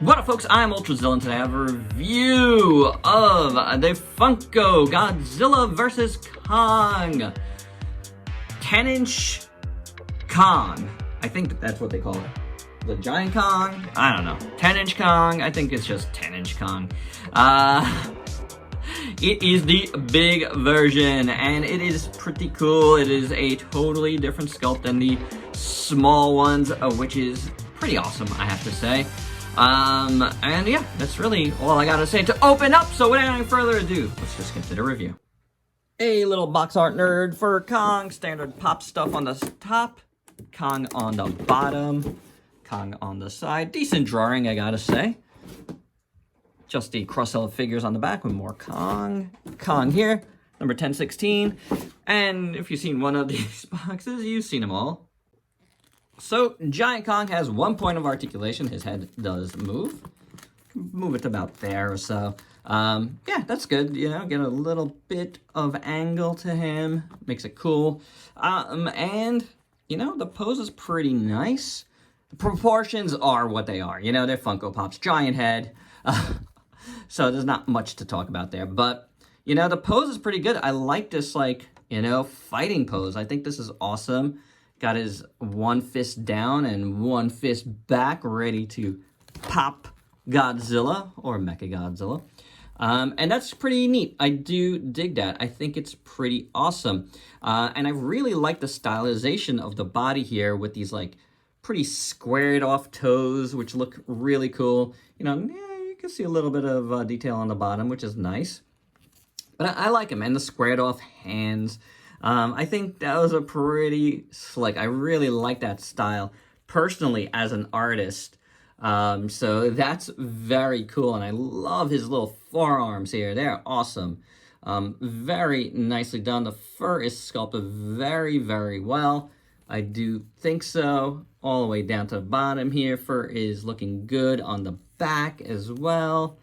What up, folks? I'm Ultrazilla, and today I have a review of the Funko Godzilla vs. Kong 10-inch Kong. I think that's what they call it. The giant Kong? I don't know. 10-inch Kong? I think it's just 10-inch Kong. It is the big version, and it is pretty cool. It is a totally different sculpt than the small ones, which is pretty awesome, I have to say. And yeah, that's really all I gotta say to open up, so without any further ado, let's just get to the review. A little box art nerd for Kong, standard pop stuff on the top, Kong on the bottom, Kong on the side, decent drawing, I gotta say. Just the cross-held figures on the back with more Kong here, number 1016, and if you've seen one of these boxes, you've seen them all. So, Giant Kong has 1 point of articulation. His head does move. Move it about there or so. Yeah, that's good. You know, get a little bit of angle to him. Makes it cool. And, you know, the pose is pretty nice. The proportions are what they are. You know, they're Funko Pop's giant head. So there's not much to talk about there. But, you know, the pose is pretty good. I like this, like, you know, fighting pose. I think this is awesome. Got his one fist down and one fist back, ready to pop Godzilla, or Mechagodzilla. And that's pretty neat. I do dig that. I think it's pretty awesome. And I really like the stylization of the body here with these, like, pretty squared off toes, which look really cool. You know, yeah, you can see a little bit of detail on the bottom, which is nice. But I like him, and the squared off hands. I think that was a pretty slick. I really like that style personally as an artist. So that's very cool. And I love his little forearms here. They're awesome. Very nicely done. The fur is sculpted very, very well. I do think so. All the way down to the bottom here. Fur is looking good on the back as well.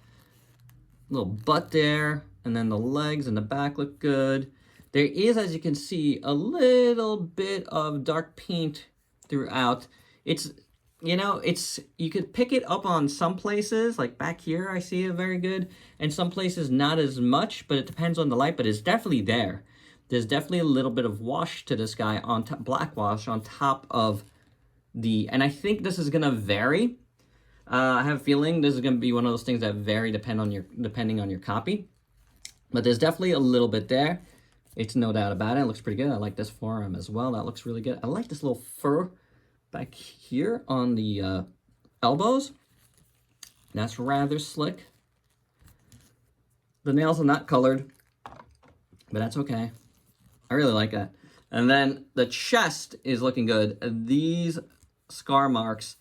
Little butt there. And then the legs and the back look good. There is, as you can see, a little bit of dark paint throughout. It's, you know, you could pick it up on some places, like back here, I see it very good, and some places not as much, but it depends on the light, but it's definitely there. There's definitely a little bit of wash to this guy, on top, black wash on top of the, and I think this is gonna vary. I have a feeling this is gonna be one of those things that vary depending on your copy, but there's definitely a little bit there. It's no doubt about it. It looks pretty good. I like this forearm as well. That looks really good. I like this little fur back here on the elbows. That's rather slick. The nails are not colored, but that's okay. I really like that. And then the chest is looking good. These scar marks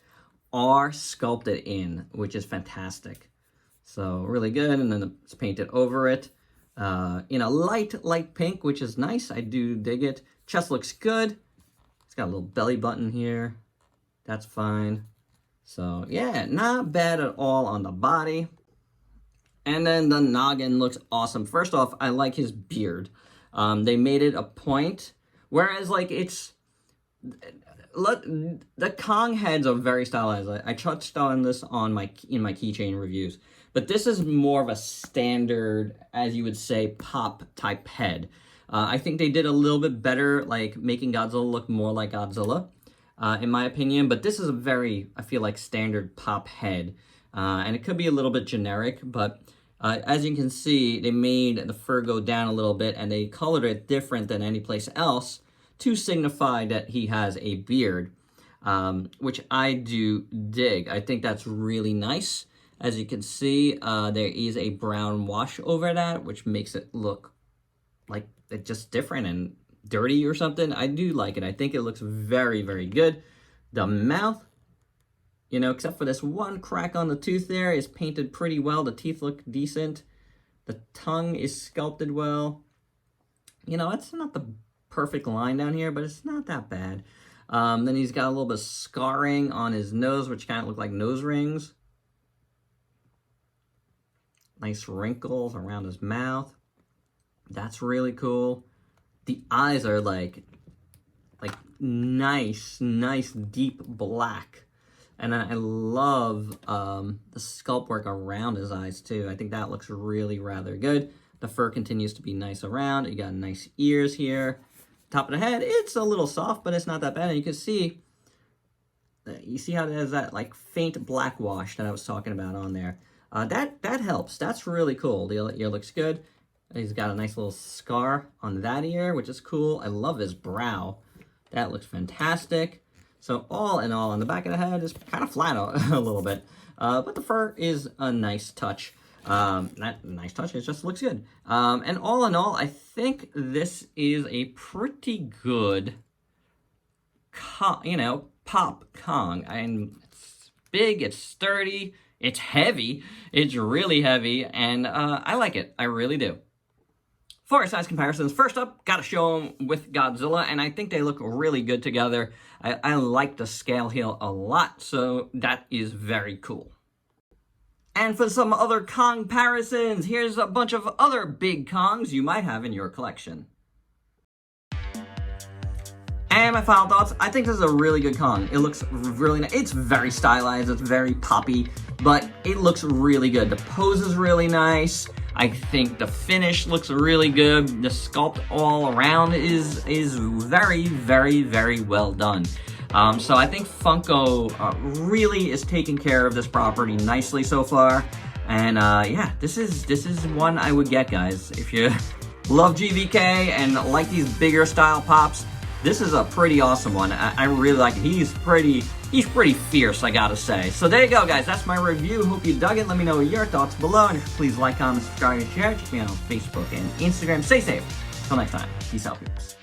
are sculpted in, which is fantastic. So really good. And then it's painted over it. In a light pink, which is nice. I do dig it. Chest looks good. It's got a little belly button here. That's fine. So, yeah, not bad at all on the body. And then the noggin looks awesome. First off, I like his beard. They made it a point. Whereas, like, it's... The Kong heads are very stylized. I touched on this in my keychain reviews. But this is more of a standard, as you would say, pop type head. I think they did a little bit better, like making Godzilla look more like Godzilla, in my opinion. But this is a very, I feel like, standard pop head. And it could be a little bit generic, but as you can see, they made the fur go down a little bit, and they colored it different than any place else to signify that he has a beard, which I do dig. I think that's really nice. As you can see, there is a brown wash over that, which makes it look like it's just different and dirty or something. I do like it. I think it looks very, very good. The mouth, you know, except for this one crack on the tooth there, is painted pretty well. The teeth look decent. The tongue is sculpted well. You know, it's not the perfect line down here, but it's not that bad. Then he's got a little bit of scarring on his nose, which kind of look like nose rings. Nice wrinkles around his mouth. That's really cool. The eyes are like nice deep black. And then I love the sculpt work around his eyes too. I think that looks really rather good. The fur continues to be nice around. You got nice ears here. Top of the head, it's a little soft, but it's not that bad. And you can see, you see how it has that like faint black wash that I was talking about on there. That helps. That's really cool. The ear looks good. He's got a nice little scar on that ear, which is cool. I love his brow. That looks fantastic. So all in all, on the back of the head is kind of flat a little bit. But the fur is a nice touch. Not a nice touch, it just looks good. And all in all, I think this is a pretty good, Pop Kong. And it's big, it's sturdy, it's heavy, it's really heavy, and I like it. I really do. For our size comparisons, first up, gotta show them with Godzilla, and I think they look really good together. I like the scale here a lot, so that is very cool. And for some other Kong comparisons, here's a bunch of other big Kongs you might have in your collection. And my final thoughts, I think this is a really good Kong. It looks really nice. It's very stylized, it's very poppy, but it looks really good. The pose is really nice. I think the finish looks really good. The sculpt all around is very, very, very well done. So I think Funko really is taking care of this property nicely so far. And yeah, this is one I would get, guys. If you love GVK and like these bigger style pops, this is a pretty awesome one. I really like it. He's pretty fierce, I gotta say. So there you go, guys. That's my review. Hope you dug it. Let me know your thoughts below. And please like, comment, subscribe, and share. Check me out on Facebook and Instagram. Stay safe. Till next time. Peace out, peeps.